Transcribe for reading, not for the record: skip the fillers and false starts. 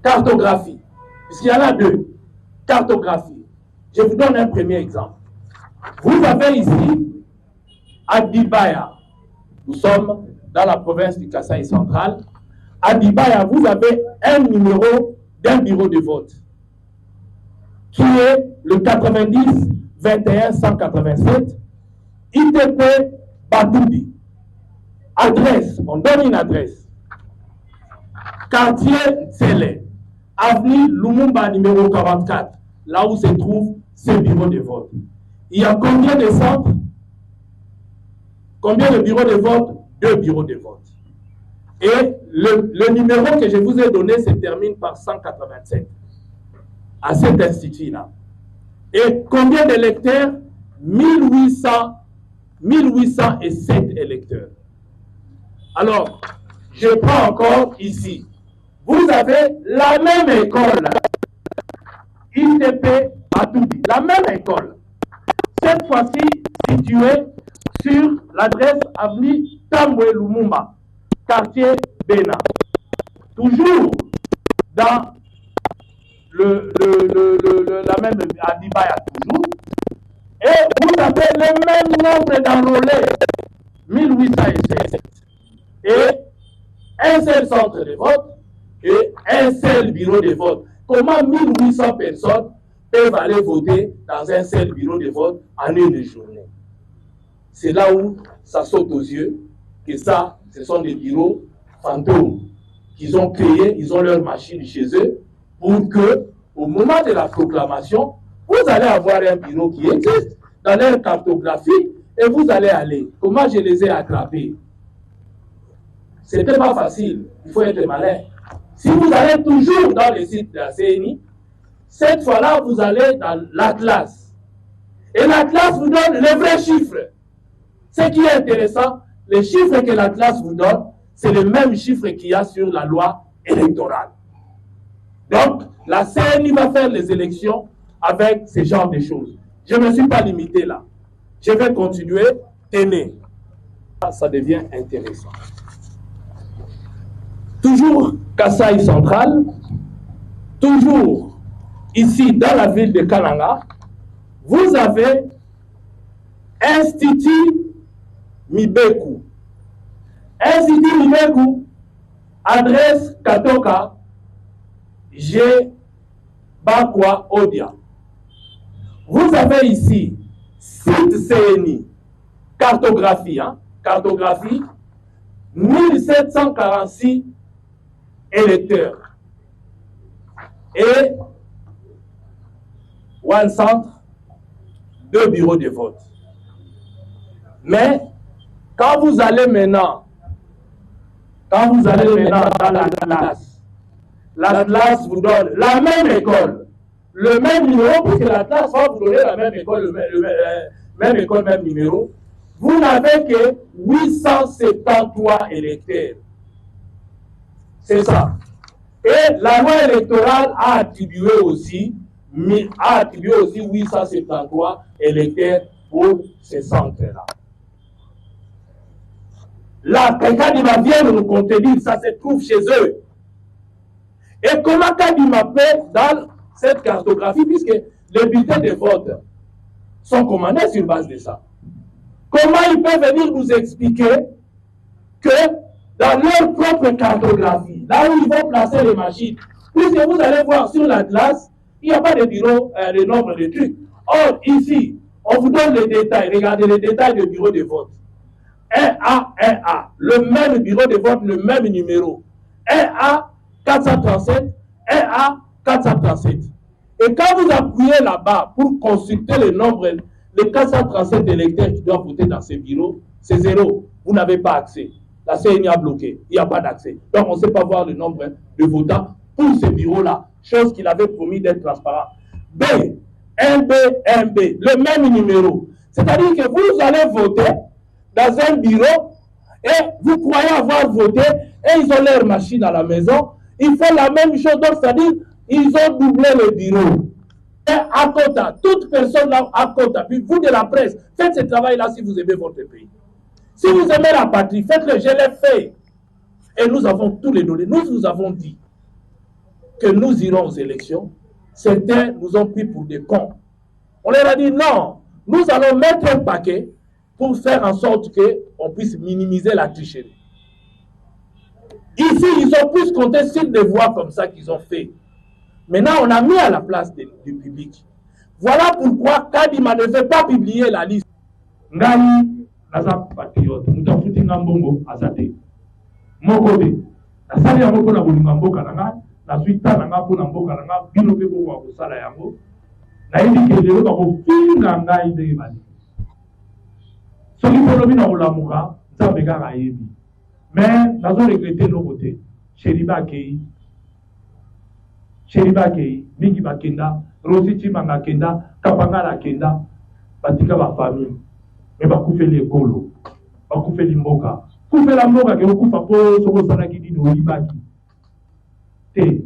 Cartographie. Puisqu'il y en a deux. Cartographie. Je vous donne un premier exemple. Vous avez ici à Dibaya. Nous sommes dans la province du Kasaï central. À Dibaya, vous avez un numéro d'un bureau de vote qui est le 90 21 187 ITP Batoudi. Adresse, on donne une adresse. Quartier Tsele, avenue Lumumba numéro 44, là où se trouve ce bureau de vote. Il y a combien de centres? Combien de bureaux de vote? 2 bureaux de vote. Et le numéro que je vous ai donné se termine par 187 à cet institut-là. Et combien d'électeurs? 1807 électeurs. Alors, je prends encore ici. Vous avez la même école, ITP Batoudi, la même école. Cette fois-ci située sur l'adresse avenue Tambwe Lumumba, quartier Bena. Toujours dans la même Adibaya toujours. Et vous avez le même nombre d'enrôlés, 1807. Et un seul centre de vote et un seul bureau de vote. Comment 1800 personnes peuvent aller voter dans un seul bureau de vote en une journée? C'est là où ça saute aux yeux que ça, ce sont des bureaux fantômes qu'ils ont créés, ils ont leur machine chez eux pour que, au moment de la proclamation, vous allez avoir un bureau qui existe dans leur cartographie et vous allez aller. Comment je les ai attrapés? C'était pas facile, il faut être malin. Si vous allez toujours dans le site de la CNI, cette fois-là, vous allez dans l'Atlas. Et l'Atlas vous donne les vrais chiffres. Ce qui est intéressant, les chiffres que l'Atlas vous donne, c'est les mêmes chiffres qu'il y a sur la loi électorale. Donc, la CNI va faire les élections avec ce genre de choses. Je ne me suis pas limité là. Je vais continuer. Tenez. Ça devient intéressant. Toujours Kasaï central, toujours ici dans la ville de Kananga, vous avez Institut Mibeku. Institut Mibeku, adresse Katoka, G. Bakwa Odia. Vous avez ici site CNI, cartographie, cartographie, 1746 électeurs et un centre, 2 bureaux de vote. Mais quand vous allez maintenant dans l'Atlas vous donne la même école, le même numéro, parce que l'Atlas va vous donner la même école, même numéro. Vous n'avez que 873 électeurs. C'est ça. Et la loi électorale a attribué aussi 873 électeurs pour ces centres-là. Là, quand Kadima vient de nous contredire, ça se trouve chez eux. Et comment Kadima fait dans cette cartographie, puisque les bulletins de vote sont commandés sur base de ça? Comment ils peuvent venir nous expliquer que dans leur propre cartographie, là où ils vont placer les machines, puisque vous allez voir sur l'Atlas, il n'y a pas de bureau, de nombre de trucs. Or, ici, on vous donne les détails. Regardez les détails du bureau de vote. 1A, le même bureau de vote, le même numéro. 1A 437, 1A 437. Et quand vous appuyez là-bas pour consulter le nombre, les 437 électeurs qui doivent voter dans ces bureaux, c'est 0. Vous n'avez pas accès. La CNI a bloqué. Il n'y a pas d'accès. Donc, on ne sait pas voir le nombre de votants pour ces bureaux-là. Chose qu'il avait promis d'être transparent. B, 1B, 1B, le même numéro. C'est-à-dire que vous allez voter dans un bureau et vous croyez avoir voté et ils ont leur machine à la maison. Ils font la même chose. Donc, c'est-à-dire ils ont doublé le bureau. Et à côté, toute personne là à côté, puis vous de la presse, faites ce travail-là si vous aimez votre pays. Si vous aimez la patrie, faites-le, je l'ai fait. Et nous avons tous les données, nous avons dit. que nous irons aux élections, certains nous ont pris pour des cons. On leur a dit non, nous allons mettre un paquet pour faire en sorte qu'on puisse minimiser la tricherie. Ici, ils ont plus compté sur des voix comme ça qu'ils ont fait. Maintenant, on a mis à la place du public. Voilà pourquoi Kadima ne veut pas publier la liste. Ngai, naza patriote, mutafuti ngambongo azate. Mokobe, nasali yango pona bolinga mboka nanga, na suita nanga pona mboka nanga, bino pe boko wa kosala yango. Na yebi ke lelo ba ko finga ngai de bali. Soki polo bino olamuka, nzambe kaka yebi. Mais nazo regretter no côté. Sheriba Kei, Mingi Bakenda, Rosi Chimanga Kenda, Kapangala Kenda, Batika ba famille. Mais bakufeli ekolo, bakufeli mboka. Kufela mboka ke okufa po soko sana kidi no ibaki. Te